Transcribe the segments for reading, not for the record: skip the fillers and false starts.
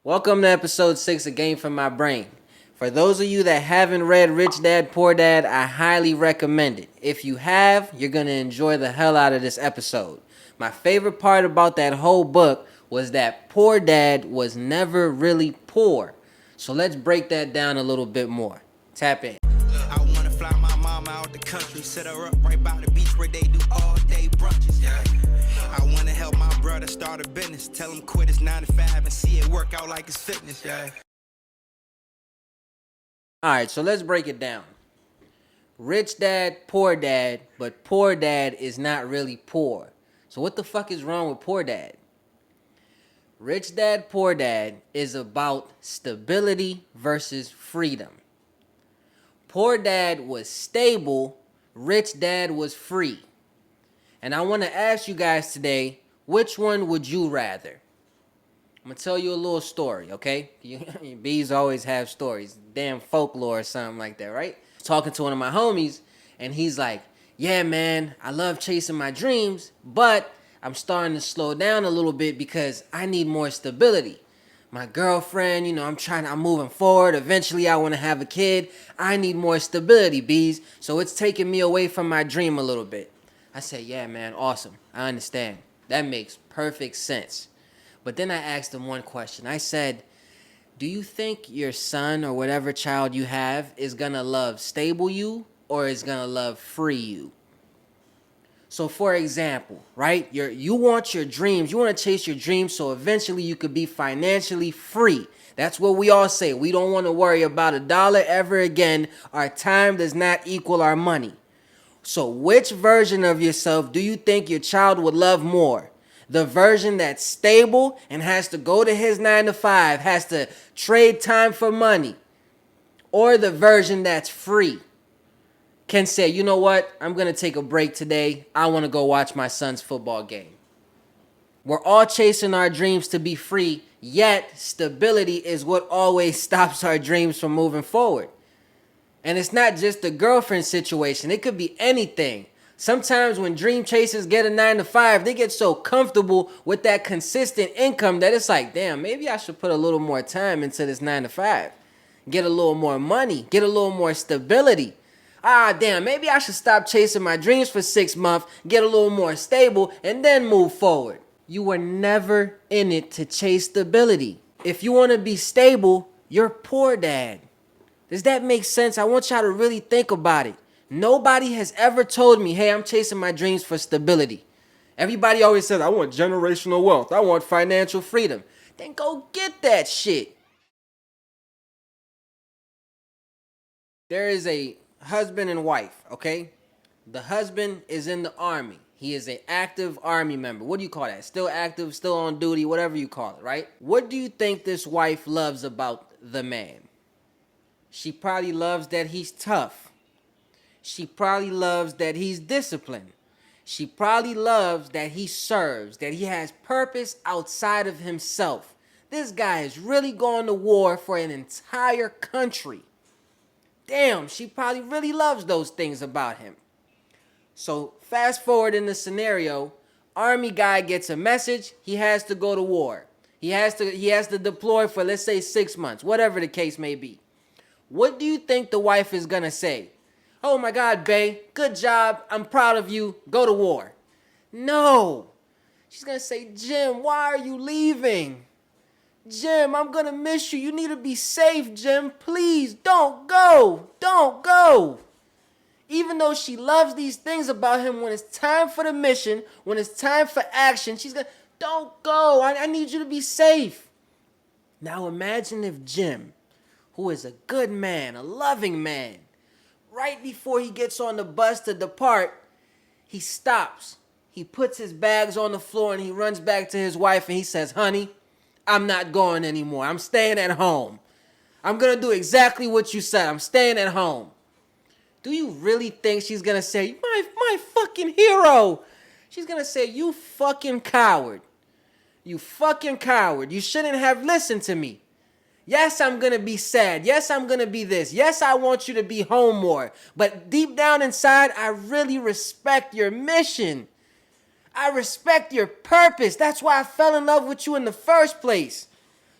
Welcome to episode 6 of Game from My Brain. For those of you that haven't read Rich Dad Poor Dad, I highly recommend it. If you have, you're going to enjoy the hell out of this episode. My favorite part about that whole book was that Poor Dad was never really poor. So let's break that down a little bit more. Tap in. I wanna fly my mama out the country, set her up right by the beach where they do all day brunches. Yeah. I wanna help my brother start a business, tell him quit his 9 to 5 and see it work out like his fitness. Yeah. Alright, so let's break it down. Rich Dad, Poor Dad, but Poor Dad is not really poor. So what the fuck is wrong with Poor Dad? Rich Dad, Poor Dad is about stability versus freedom. Poor Dad was stable, Rich Dad was free. And I want to ask you guys today, which one would you rather? I'm going to tell you a little story, okay? Bees always have stories, damn folklore or something like that, right? Talking to one of my homies, and he's like, yeah, man, I love chasing my dreams, but I'm starting to slow down a little bit because I need more stability. My girlfriend, I'm moving forward. Eventually, I want to have a kid. I need more stability, Bees. So it's taking me away from my dream a little bit. I said, yeah, man, awesome. I understand. That makes perfect sense. But then I asked him one question. I said, do you think your son or whatever child you have is going to love stable you or is going to love free you? So for example, right, you want your dreams, you want to chase your dreams so eventually you could be financially free. That's what we all say. We don't want to worry about a dollar ever again. Our time does not equal our money. So which version of yourself do you think your child would love more? The version that's stable and has to go to his 9 to 5, has to trade time for money, or the version that's free? Can say, you know what, I'm going to take a break today. I want to go watch my son's football game. We're all chasing our dreams to be free, yet stability is what always stops our dreams from moving forward. And it's not just a girlfriend situation. It could be anything. Sometimes when dream chasers get a 9 to 5, they get so comfortable with that consistent income that it's like, damn, maybe I should put a little more time into this 9 to 5. Get a little more money, get a little more stability. Damn, maybe I should stop chasing my dreams for 6 months, get a little more stable, and then move forward. You were never in it to chase stability. If you want to be stable, you're Poor Dad. Does that make sense? I want y'all to really think about it. Nobody has ever told me, hey, I'm chasing my dreams for stability. Everybody always says, I want generational wealth. I want financial freedom. Then go get that shit. There is a husband and wife, okay? The husband is in the army. He is an active army member. What do you call that? Still active, still on duty, whatever you call it, right? What do you think this wife loves about the man? She probably loves that he's tough. She probably loves that he's disciplined. She probably loves that he serves, that he has purpose outside of himself. This guy is really going to war for an entire country. Damn, she probably really loves those things about him. So fast forward in the scenario, army guy gets a message, he has to go to war. He has to deploy for, let's say, 6 months, whatever the case may be. What do you think the wife is gonna say? Oh my God, bae, good job, I'm proud of you, go to war. No, she's gonna say, Jim, why are you leaving? Jim, I'm gonna miss you. You need to be safe, Jim. Please, don't go. Don't go. Even though she loves these things about him, when it's time for the mission, when it's time for action, she's gonna, don't go. I need you to be safe. Now imagine if Jim, who is a good man, a loving man, right before he gets on the bus to depart, he stops. He puts his bags on the floor and he runs back to his wife and he says, honey, I'm not going anymore. I'm staying at home. I'm going to do exactly what you said. I'm staying at home. Do you really think she's going to say, my fucking hero? She's going to say, you fucking coward. You fucking coward. You shouldn't have listened to me. Yes, I'm going to be sad. Yes, I'm going to be this. Yes, I want you to be home more. But deep down inside, I really respect your mission. I respect your purpose. That's why I fell in love with you in the first place.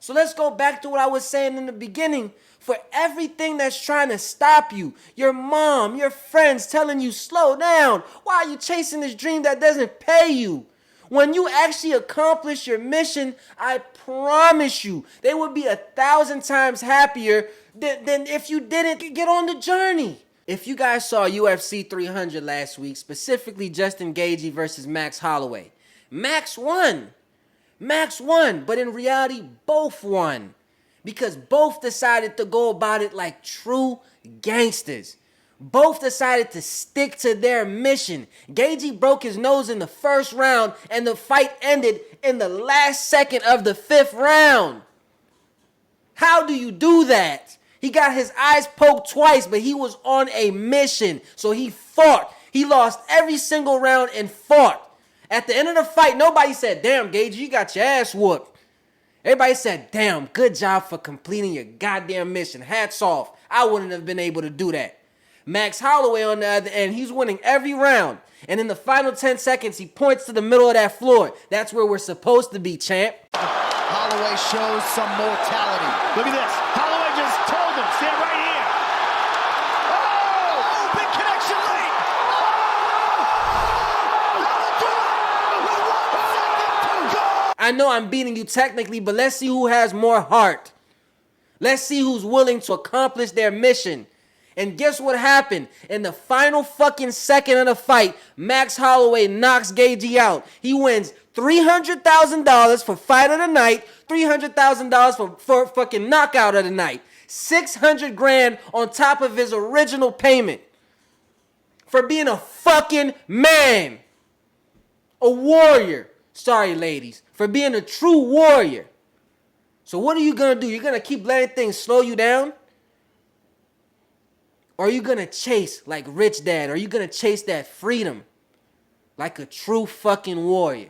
So let's go back to what I was saying in the beginning. For everything that's trying to stop you, your mom, your friends telling you, slow down. Why are you chasing this dream that doesn't pay you? When you actually accomplish your mission, I promise you, they would be 1,000 times happier than if you didn't get on the journey. If you guys saw UFC 300 last week, specifically Justin Gaethje versus Max Holloway, Max won. Max won, but in reality, both won. Because both decided to go about it like true gangsters. Both decided to stick to their mission. Gaethje broke his nose in the first round, and the fight ended in the last second of the 5th round. How do you do that? He got his eyes poked twice, but he was on a mission. So he fought. He lost every single round and fought. At the end of the fight, nobody said, damn, Gaethje, you got your ass whooped. Everybody said, damn, good job for completing your goddamn mission. Hats off. I wouldn't have been able to do that. Max Holloway on the other end, he's winning every round. And in the final 10 seconds, he points to the middle of that floor. That's where we're supposed to be, champ. Holloway shows some mortality. Look at this. Holloway just told him, stand right here. Oh, big connection late. I know I'm beating you technically, but let's see who has more heart. Let's see who's willing to accomplish their mission. And guess what happened? In the final fucking second of the fight, Max Holloway knocks Gaethje out. He wins $300,000 for fight of the night, $300,000 for fucking knockout of the night. $600,000 on top of his original payment for being a fucking man. A warrior. Sorry, ladies. For being a true warrior. So what are you going to do? You're going to keep letting things slow you down? Or are you going to chase like Rich Dad? Or are you going to chase that freedom like a true fucking warrior?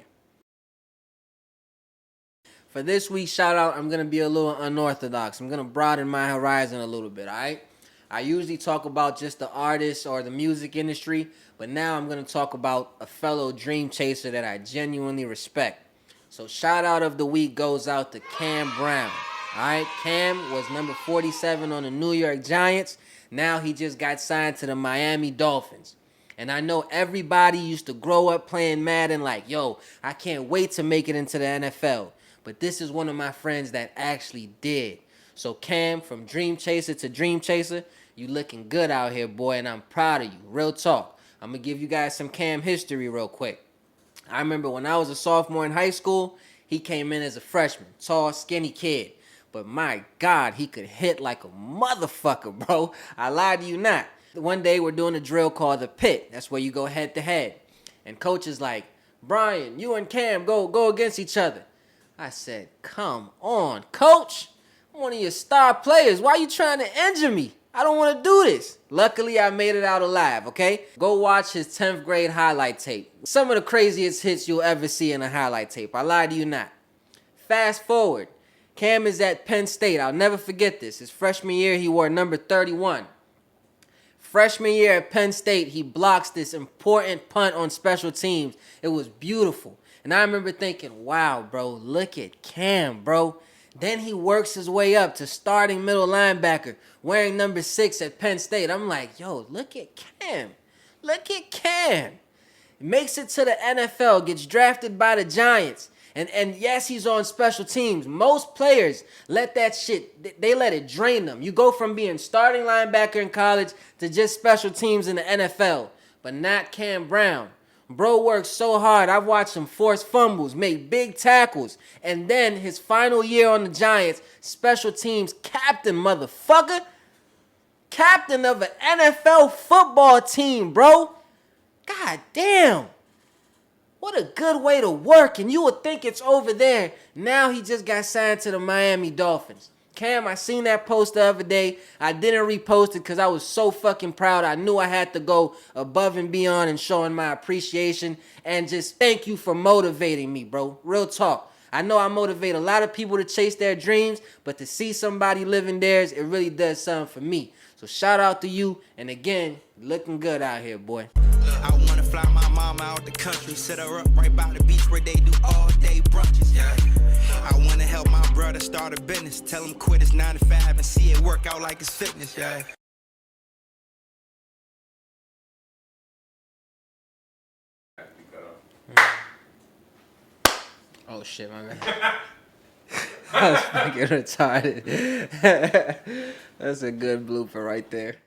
For this week's shout out, I'm going to be a little unorthodox. I'm going to broaden my horizon a little bit, all right? I usually talk about just the artist or the music industry, but now I'm going to talk about a fellow dream chaser that I genuinely respect. So shout out of the week goes out to Cam Brown. All right, Cam was number 47 on the New York Giants. Now he just got signed to the Miami Dolphins. And I know everybody used to grow up playing Madden like, yo, I can't wait to make it into the NFL. But this is one of my friends that actually did. So Cam, from Dream Chaser to Dream Chaser, you looking good out here, boy, and I'm proud of you. Real talk. I'm going to give you guys some Cam history real quick. I remember when I was a sophomore in high school, he came in as a freshman. Tall, skinny kid. But my God, he could hit like a motherfucker, bro. I lied to you not. One day we're doing a drill called the pit. That's where you go head to head. And coach is like, Brian, you and Cam go against each other. I said, come on, coach. I'm one of your star players. Why are you trying to injure me? I don't want to do this. Luckily, I made it out alive, okay? Go watch his 10th grade highlight tape. Some of the craziest hits you'll ever see in a highlight tape. I lied to you not. Fast forward. Cam is at Penn State. I'll never forget this. His freshman year, he wore number 31. Freshman year at Penn State, he blocks this important punt on special teams. It was beautiful. And I remember thinking, wow, bro, look at Cam, bro. Then he works his way up to starting middle linebacker, wearing number 6 at Penn State. I'm like, yo, look at Cam. Look at Cam. Makes it to the NFL, gets drafted by the Giants. And yes, he's on special teams. Most players let that shit, they let it drain them. You go from being starting linebacker in college to just special teams in the NFL. But not Cam Brown. Bro works so hard. I've watched him force fumbles, make big tackles. And then his final year on the Giants, special teams captain, motherfucker. Captain of an NFL football team, bro. God damn. What a good way to work. And you would think it's over there. Now he just got signed to the Miami Dolphins. Cam, I seen that post the other day. I didn't repost it because I was so fucking proud. I knew I had to go above and beyond and showing my appreciation. And just thank you for motivating me, bro. Real talk. I know I motivate a lot of people to chase their dreams, but to see somebody living theirs, it really does something for me. So shout out to you. And again, looking good out here, boy. I wanna fly my mama out the country, set her up right by the beach where they do all day brunches, yeah. I wanna help my brother start a business, tell him quit his 9 to 5 and see it work out like it's fitness, yeah. Oh shit, my bad. I was fucking retarded. That's a good blooper right there.